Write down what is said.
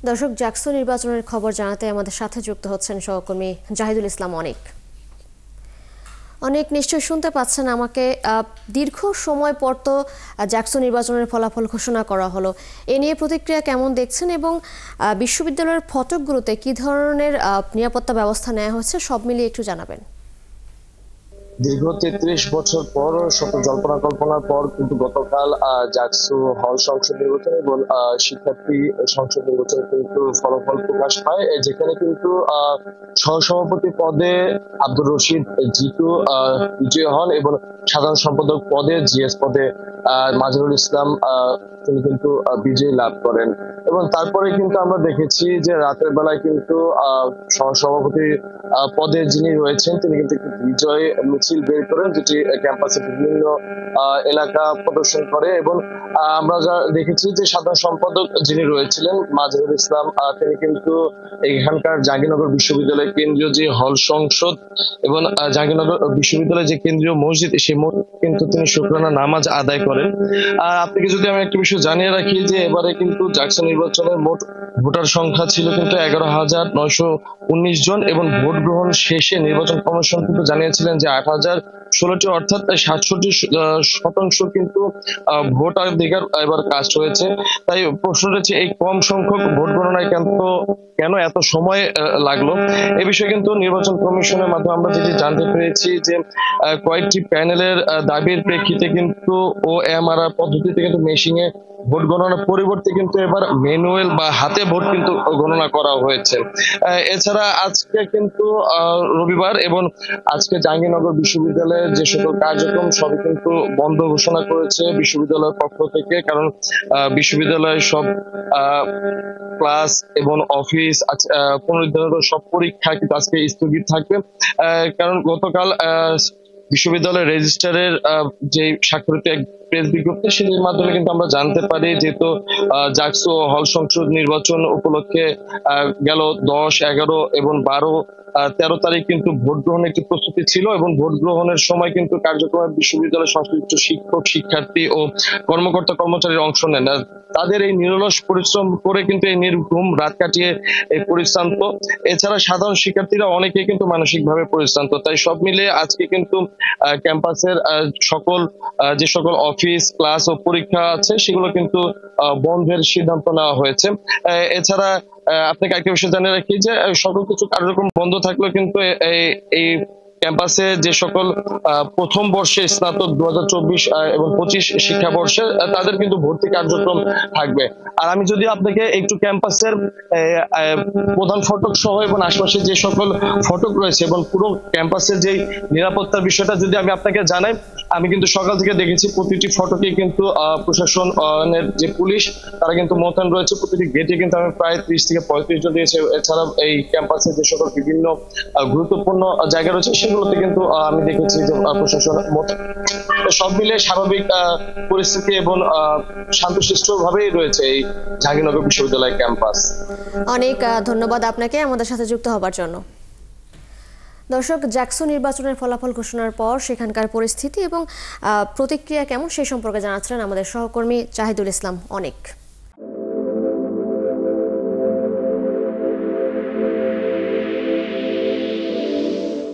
দর্শক, জাকসু নির্বাচনের খবর জানাতে আমাদের সাথে যুক্ত হচ্ছেন সহকর্মী জাহিদুল ইসলাম অনেক। নিশ্চয় শুনতে পাচ্ছেন আমাকে। দীর্ঘ সময় পর তো জাকসু নির্বাচনের ফলাফল ঘোষণা করা হলো, এ নিয়ে প্রতিক্রিয়া কেমন দেখছেন এবং বিশ্ববিদ্যালয়ের ফটকগুলোতে কি ধরনের নিরাপত্তা ব্যবস্থা নেওয়া হয়েছে সব মিলিয়ে একটু জানাবেন। দীর্ঘ ৩৩ বছর পর শত জল্পনা কল্পনার পর কিন্তু গতকাল জাকসু হল সংসদ নির্বাচন এবং শিক্ষার্থী সংসদ নির্বাচনে কিন্তু ফলাফল প্রকাশ পায়, যেখানে কিন্তু সহসভাপতি পদে আব্দুর রশিদ জিতু বিজয়ী হন এবং সাধারণ সম্পাদক পদে জিএস পদে মাজহারুল ইসলাম তিনি কিন্তু বিজয়ী লাভ করেন। এবং তারপরে কিন্তু আমরা দেখেছি যে রাতের বেলায় কিন্তু সহসভাপতি পদে যিনি রয়েছেন তিনি কিন্তু বিজয় মিছিল বের করেন, যেটি ক্যাম্পাসের বিভিন্ন এলাকা প্রদর্শন করে। এবং আমরা যা দেখেছি যে সাধারণ সম্পাদক যিনি রয়েছিলেন মাজহারুল ইসলাম, তিনি কিন্তু এখানকার জাহাঙ্গীরনগর বিশ্ববিদ্যালয়ের কেন্দ্রীয় যে হল সংসদ এবং জাহাঙ্গীরনগর বিশ্ববিদ্যালয়ের যে কেন্দ্রীয় মসজিদ, সেই মসজিদ কিন্তু তিনি শুকরানা নামাজ আদায় করেন। আর আপনাকে যদি আমি একটা বিষয় জানিয়ে রাখি যে এবারে কিন্তু জাকসু নির্বাচনের মোট ভোটার সংখ্যা ছিল কিন্তু ১১,৯১৯ জন এবং ভোট গ্রহণ শেষে নির্বাচন কমিশন কিন্তু জানিয়েছিলেন যে ৮,০১৬টি অর্থাৎ ৬৭% কিন্তু ভোটাধিকার এবার কাস্ট হয়েছে। তাই প্রশ্ন রয়েছে এই কম সংখ্যক ভোট গণনায় কেন এত সময় লাগলো। এ বিষয়ে কিন্তু নির্বাচন কমিশনের মাধ্যমে আমরা যেটি জানতে পেরেছি যে কয়েকটি প্যানেলের দাবির প্রেক্ষিতে কিন্তু OMR পদ্ধতিতে কিন্তু মেশিনে ভোট গণনার পরিবর্তে কিন্তু এবার ম্যানুয়াল বা হাতে ভোট কিন্তু গণনা করা হয়েছে। এছাড়া আজকে কিন্তু রবিবার এবং আজকে জাহাঙ্গীরনগর বিশ্ববিদ্যালয়ের যে সকল কার্যক্রম সবই কিন্তু বন্ধ ঘোষণা করেছে বিশ্ববিদ্যালয়ের পক্ষ থেকে, কারণ বিশ্ববিদ্যালয়ের সব ক্লাস এবং অফিস পুনরুদ্ধার সব পরীক্ষা কিন্তু আজকে স্থগিত থাকবে। কারণ গতকাল বিশ্ববিদ্যালয়ের রেজিস্ট্রারের যে স্বাক্ষরিত এক প্রেস বিজ্ঞপ্তি, সেটির মাধ্যমে কিন্তু আমরা জানতে পারি যেহেতু জাকসু হল সংসদ নির্বাচন উপলক্ষে গেল 10, 11 এবং 12, 13 তারিখ কিন্তু ভোট গ্রহণের একটি প্রস্তুতি ছিল এবং ভোট গ্রহণের সময় কিন্তু কার্যক্রমে বিশ্ববিদ্যালয়ের সংশ্লিষ্ট শিক্ষক, শিক্ষার্থী ও কর্মকর্তা কর্মচারীরা অংশ নেন। তাদের এই নিরলস পরিশ্রম করে কিন্তু এই নির্ঘুম রাত কাটিয়ে এই পরিশ্রান্ত। এছাড়া সাধারণ শিক্ষার্থীরা অনেকে কিন্তু মানসিকভাবে পরিশ্রান্ত। তাই সব মিলিয়ে আজকে কিন্তু ক্যাম্পাসের যে সকল অফিস, ক্লাস ও পরীক্ষা আছে সেগুলো কিন্তু বন্ধের সিদ্ধান্ত নেওয়া হয়েছে। এছাড়া আপনাকে একটা বিষয় জানিয়ে রাখি যে সকল কিছু কার্যক্রম বন্ধ থাকলেও কিন্তু এই ক্যাম্পাসে যে সকল প্রথম বর্ষে স্নাতক 2024 এবং 25 শিক্ষাবর্ষে তাদের কিন্তু ভর্তি কার্যক্রম থাকবে। আর আমি যদি আপনাকে একটু ক্যাম্পাসের প্রধান ফটক সহ এবং আশপাশে যে সকল ফটক রয়েছে এবং পুরো ক্যাম্পাসের যে নিরাপত্তার বিষয়টা যদি আমি আপনাকে জানাই, আমি কিন্তু সকাল থেকে দেখেছি প্রতিটি ফটকে কিন্তু প্রশাসনের যে পুলিশ তারা কিন্তু মোতায়েন রয়েছে। প্রতিটি গেটে কিন্তু আমি প্রায় 30 থেকে 35 জন দিয়েছি। এছাড়া এই ক্যাম্পাসে যে সকল বিভিন্ন গুরুত্বপূর্ণ জায়গা রয়েছে সেগুলোতে কিন্তু আমি দেখেছি যে প্রশাসন সব মিলে স্বাভাবিক পরিস্থিতি এবং শান্তশিষ্ট ভাবেই রয়েছে এই জাহাঙ্গীরনগর বিশ্ববিদ্যালয় ক্যাম্পাস। অনেক ধন্যবাদ আপনাকে আমাদের সাথে যুক্ত হবার জন্য। দর্শক, জাকসু নির্বাচনের ফলাফল ঘোষণার পর সেখানকার পরিস্থিতি এবং প্রতিক্রিয়া কেমন সেই সম্পর্কে জানাচ্ছিলেন আমাদের সহকর্মী জাহিদুল ইসলাম অনেক।